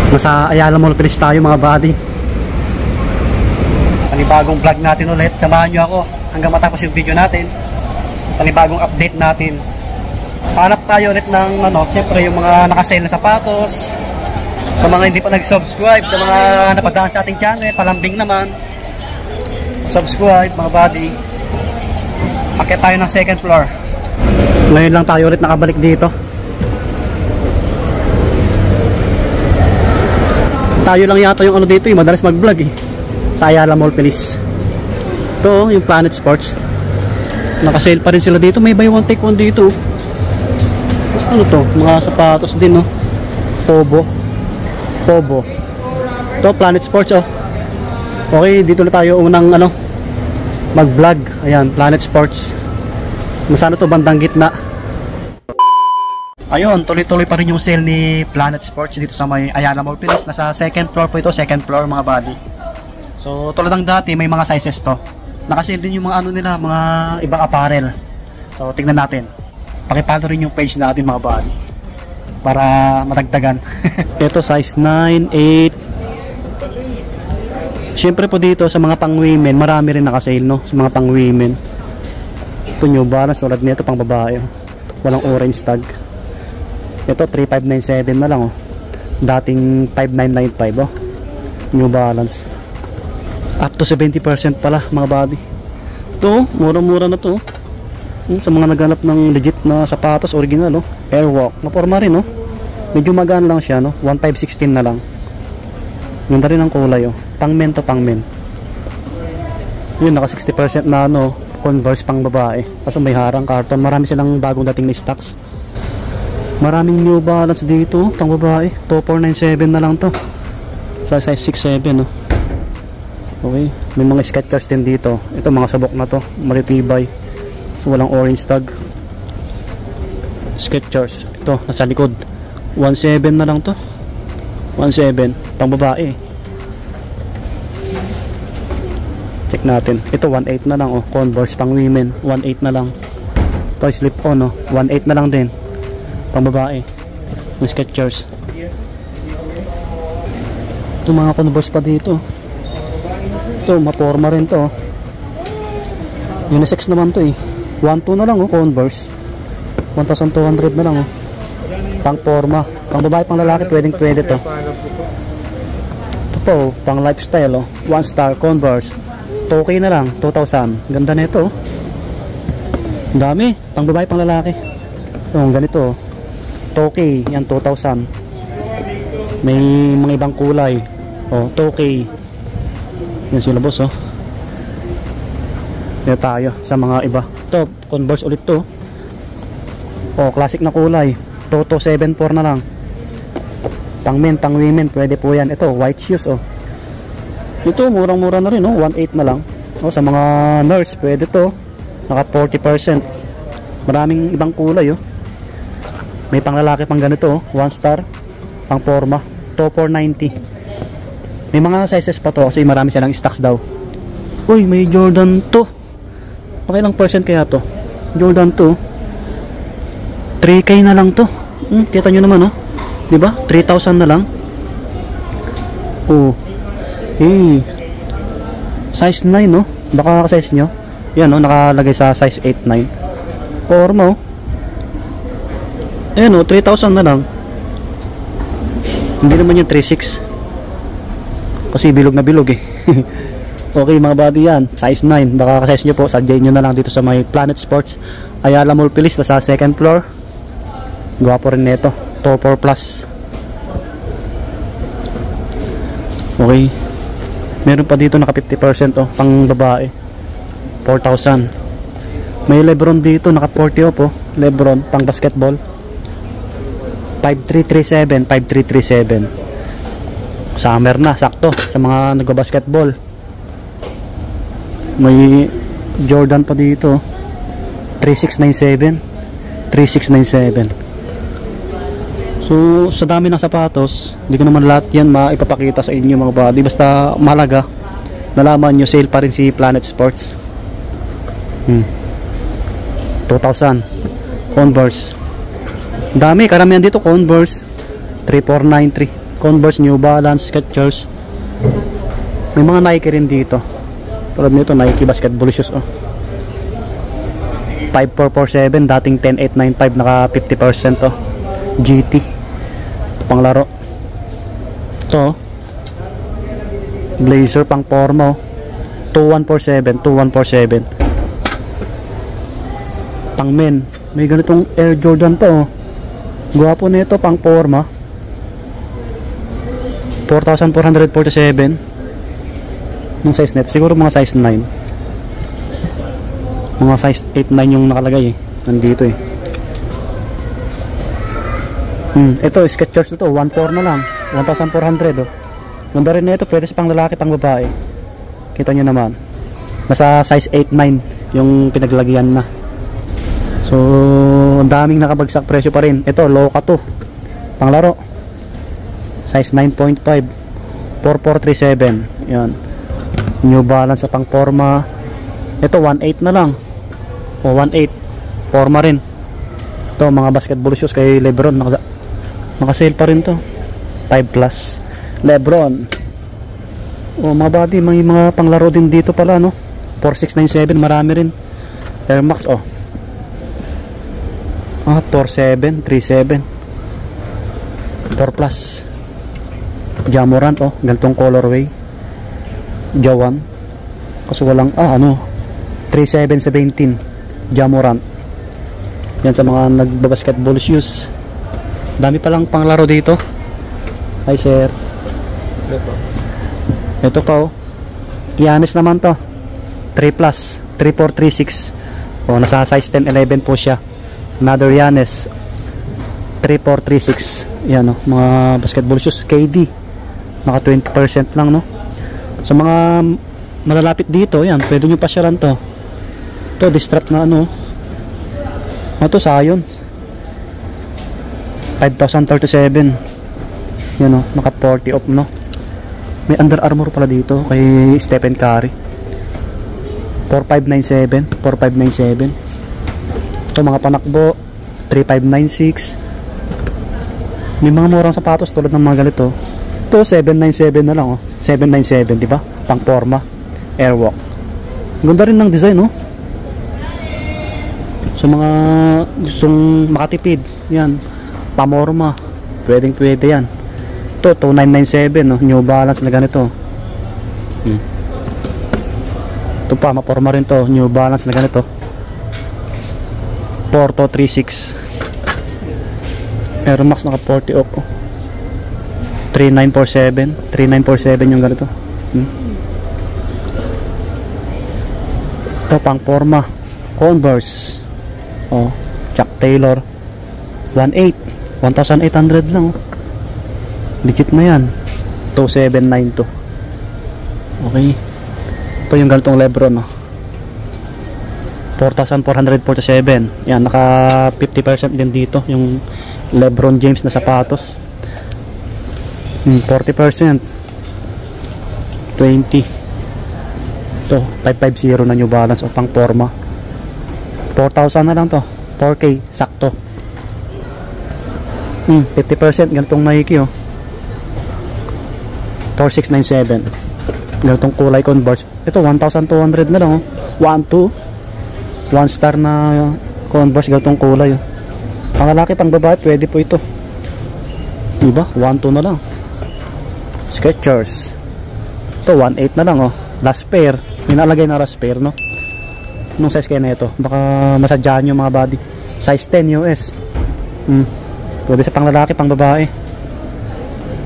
Nasa Ayala Mall Place tayo mga buddy. Panibagong vlog natin ulit. Samahan nyo ako hanggang matapos yung video natin. Panibagong update natin. Hanap tayo ulit ng siyempre yung mga nakasale na sapatos. Sa mga hindi pa nag-subscribe, sa mga napadaan sa ating channel, palambing naman. Subscribe mga buddy. Akit tayo ng second floor. Ngayon lang tayo ulit nakabalik dito. Tayo lang yata yung dito madalas mag-vlog sa Ayala Mall Place. Ito yung Planet Sports. Nakasale pa rin sila dito. May buy one take one dito. Ano to? Mga sapatos din Pobo. Ito Planet Sports Okay, dito na tayo unang mag-vlog. Ayan, Planet Sports. Masano to, bandang gitna. Ayun, tuloy-tuloy pa rin yung sale ni Planet Sports dito sa may Ayala Mall Place. Nasa second floor po ito, second floor mga buddy. So, tulad ng dati, may mga sizes to. Nakasale din yung mga nila, mga ibang apparel. So, tingnan natin. Pakipalo rin yung page natin mga buddy para matagtagan. Ito, size 9, 8. Siyempre po dito sa mga pang-women, marami rin nakasale, no? Sa mga pang-women. Ito, New Balance, tulad nito, pang babae. Walang orange tag. Ito 3597 na lang dating 5995 New Balance. Up to 70% pala mga buddy. Ito mura-mura na to sa mga naghanap ng legit na sapatos original Airwalk. Maporma rin medyo magaan lang siya 1516 na lang. Ganda rin ang kulay Pang-men to pang-men. Yun naka 60% na Converse pang babae. Kaso may harang karton. Marami silang bagong dating na stocks. Maraming New Balance dito, pang babae. 2497 na lang to. Sa size 6'7", Okay, may mga Skechers din dito. Ito mga sabok na to, maritibay. So walang orange tag. Skechers. Ito, nasa likod. 17 na lang to. 17, pang babae. Check natin. Ito 18 na lang Converse pang women, 18 na lang. Ito slip on 18 na lang din. Pang babae yung Skechers. Ito mga Converse pa dito. Ito maporma rin to unisex naman to 1.2 na lang Converse 1,200 na lang pang forma, pang babae pang lalaki pwede to. Ito po pang lifestyle 1 star Converse 2K na lang 2,000. Ganda na ito dami pang babae pang lalaki. Ganito 2K, yan 2,000. May mga ibang kulay 2K. Yan sila boss Dito tayo sa mga iba. Ito Converse ulit to classic na kulay 2274 na lang. Pang men, pang women pwede po yan. Ito white shoes ito murang mura na rin 18 na lang sa mga nurse pwede to. Naka 40%. Maraming ibang kulay may pang lalaki pang ganito 1 star pang forma 2490. May mga sizes pa to kasi marami silang stocks daw. Uy, may Jordan 2. Pakilang percent kaya to? Jordan 2 3K na lang to. Kita nyo naman diba? 3,000 na lang. Size 9 baka size nyo yan nakalagay sa size 8, 9 forma 3,000 na lang. Hindi naman yung 3,600 kasi bilog na bilog Okay mga buddy, yan size 9. Baka ka-size nyo po, sadyain nyo na lang dito sa may Planet Sports Ayala Mall Place sa second floor. Gwapo rin nito, Topper Plus. Okay, meron pa dito naka 50% pang babae 4,000. May Lebron dito naka 40 po. Lebron pang basketball 5337. Summer na, sakto sa mga nagbabasketball. May Jordan pa dito 3697. So sa dami ng sapatos, hindi ko naman lahat yan maipapakita sa inyo mga buddy. Basta mahalaga nalaman nyo, sale pa rin si Planet Sports. 2,000 Converse. Dami, karamihan dito Converse 3493. Converse, New Balance, Skechers. May mga Nike rin dito. Tulad nito, Nike basketball shoes. 5447, dating 10895, naka 50%. GT. Panglaro. Ito. Blazer pang forma. 2147. Pang men. May ganitong Air Jordan pa. Gwapo nito pang forma. 4,447. Nung size net, siguro mga size 9. Mga size 8-9 yung nakalagay nandito ito Skechers na to, 1.4 na lang, 1,400 Ganda rin nito, pwede sa pang lalaki, pang babae. Kita nyo naman, nasa size 8-9 yung pinaglagyan na. So ang daming nakabagsak presyo pa rin. Ito Loka to, pang laro, size 9.5, 4437. Yan, New Balance sa pang forma. Ito 1.8 na lang, 1.8 forma rin. Ito mga basketball shoes kay Lebron, naka-sale pa rin to, 5 plus Lebron. Mga body, may mga panglaro din dito pala 4697, marami rin. Air Max 4737, 4 plus Ja Morant ganitong colorway, Jawan. Kaso walang 3717 Ja Morant. Yan sa mga nagbabasketball shoes. Dami palang panglaro dito. Hi sir. Ito pa Giannis naman to, 3 plus 3436. Nasa size 10-11 po siya. Another Giannis 3436. Yan mga basketball shoes. KD naka 20% lang sa mga malalapit dito. Yan, pwede nyo pasyalan to. Ito distrap na ito Zion, 5,037. Yan naka 40 off May Under Armour pala dito kay Stephen Curry, 4597. Ito mga panakbo, 3596. May mga murang sapatos tulad ng mga ganito. Ito 797 na lang 797, di ba? Pang forma, Airwalk. Ganda rin ng design So mga gustong makatipid, yan, pamorma, pwede yan. Ito 2997 New Balance na ganito. Ito pa, maporma rin to, New Balance na ganito, 4236. Air Max naka 40 off 3947 yung ganito. Ito pang forma, Converse Chuck Taylor, 1,800 lang legit na yan. 2792. Okay, ito yung ganitong Lebron 4,447. yan, naka 50% din dito yung Lebron James na sapatos. 40%, 20. Ito 550 na New Balance pang forma, 4,000 na lang to, 4K sakto. 50% ganitong Nike 4697. ganitong kulay Converse. Ito 1,200 na lang 1 star na Converse ganitong kulay pang lalaki, pang babae, pwede po ito, diba? 1,2 na lang. Skechers, ito 1,800 na lang last pair. May nalagay na last pair nung size kaya na ito, baka masadyahan yung mga body. Size 10 US. Pwede sa pang lalaki, pang babae.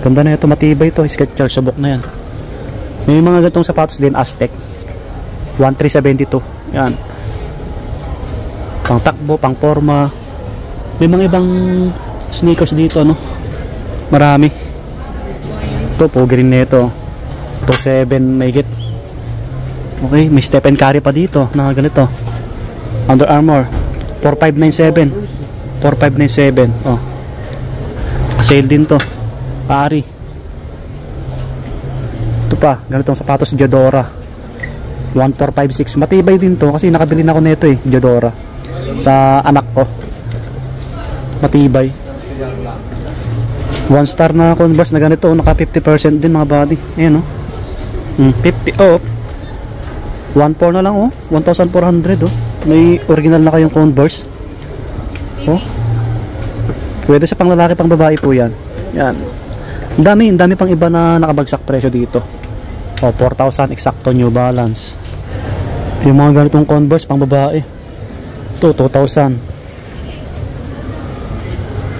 Ganda na ito, matibay ito. Skechers, subok na yan. May mga ganitong sapatos din, Aztec 1372. yan, pang takbo, pang forma. May mga ibang sneakers dito marami. Ito pogi rin nito, 27 mahigit. Okay, may Stephen Curry pa dito na ganito, Under Armour 4597. Sale din to, pari. Ito pa, ganitong sapatos Diodora, 1456. Matibay din to kasi nakabili na ako nito Diodora sa anak ko. Matibay. 1 star na Converse na ganito, naka 50% din mga buddy. Ayan, 50 off. 1.4 na lang, 1,400, may original na kayong Converse. Pwede sa pang lalaki, pang babae po yan. Yan, ang dami pang iba na nakabagsak presyo dito. 4,000 eksakto, New Balance. Yung mga ganitong Converse pang babae, ito 2,000.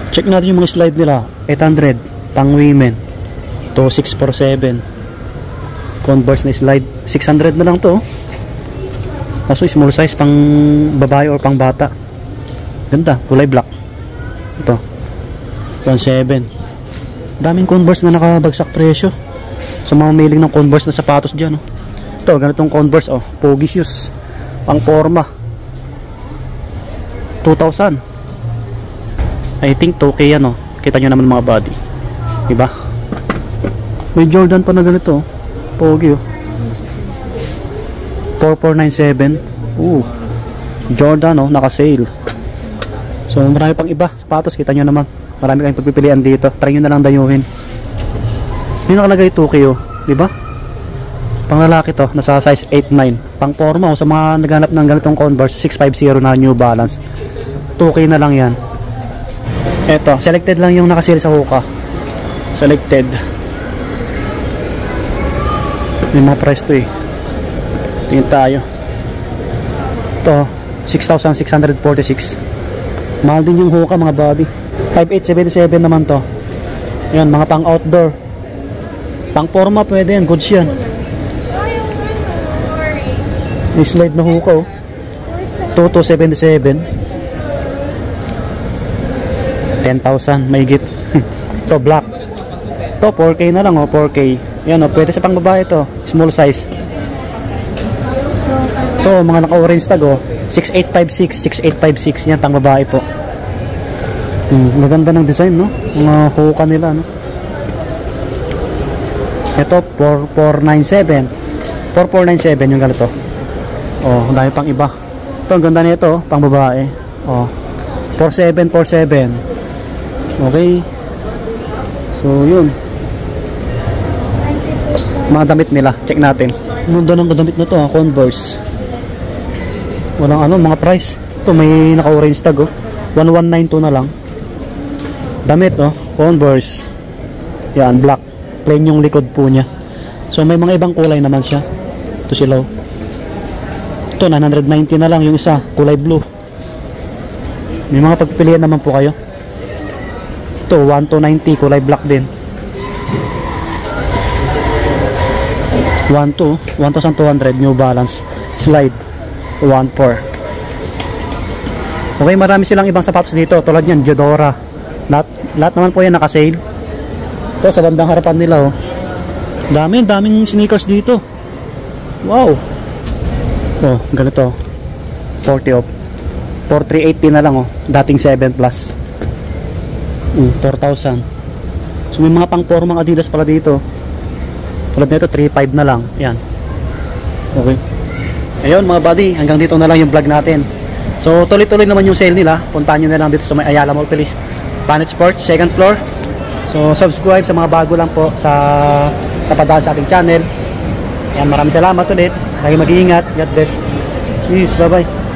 Check natin yung mga slide nila. 800 pang women. Ito 647. Converse na slide, 600 na lang to. Kaso small size pang babae or pang bata. Ganda, kulay black. Ito 1,700. Daming Converse na nakabagsak presyo. Sa mga mailing ng Converse na sapatos dyan, ito ganitong Converse, pogi shoes pang forma, 2,000. I think 2K yan, kita nyo naman mga body, diba? May Jordan pa na ganito, pogi, 4497. Jordan, naka sale. So marami pang iba sapatos, kita nyo naman, marami kayong pagpipilian dito. Try nyo na lang dayuhin. May nakalagay 2K, diba? Pang lalaki to, nasa size 8-9. Pang forma, sa mga naghanap ng ganitong Converse, 650 na New Balance, 2K na lang yan. Eto, selected lang yung nakasale sa Hoka. Selected. May mga price to, tingin tayo. Ito 6,646. Mahal din yung Hoka mga body. 5,877 naman to. Ayan, mga pang outdoor, pang forma, pwede yan, goods yan. May slide na Hoka, 2,277. 10,000 mahigit. Ito black, ito 4K na lang, 4K yan, pwede sa pang babae to, small size. Ito mga naka orange tag, 6856, 6856 yan, pang babae po. Maganda ng design, mga Hoka nila, ito 4497, 4497 yung ganito. Ang dami pang iba. Ito ang ganda nito, pang babae, 4747. Okay. So yun, mga damit nila, check natin. Mundo ng damit na to, Converse. Walang mga price. Ito may naka orange tag, 1192 na lang. Damit, Converse. Yan, black, plain yung likod po niya. So may mga ibang kulay naman siya. Ito sila, ito 990 na lang yung isa, kulay blue. May mga pagpilian naman po kayo. Ito 1290, kulay black din. 1,200 New Balance slide 1,400. Okay, marami silang ibang sapatos dito tulad yan, Diodora. Lahat naman po yan naka-sale. Ito sa bandang harapan nila, daming sneakers dito. Wow. Ganito 40 off, 4,380 na lang, dating 7 plus, 4,000. So may mga pang formang Adidas pala dito. Tulad nito 3,500 na lang. Yan. Okay. Ayun mga buddy, hanggang dito na lang yung vlog natin. So tuloy-tuloy naman yung sale nila. Puntahan nyo na lang dito sa may Ayala Mall, please. Planet Sports, second floor. So subscribe sa mga bago lang po sa napadaan sa ating channel. Yan, maraming salamat ulit. Lagi mag-iingat. God bless. Peace. Bye bye.